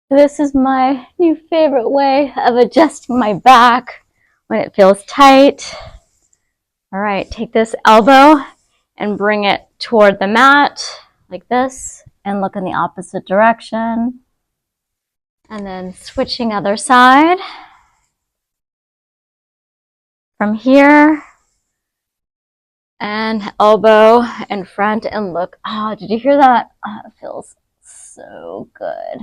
This is my new favorite way of adjusting my back when it feels tight. All right, take this elbow and bring it toward the mat like this and look in the opposite direction. And then switching other side. From here, and elbow in front and look. Oh, did you hear that? Oh, it feels so good.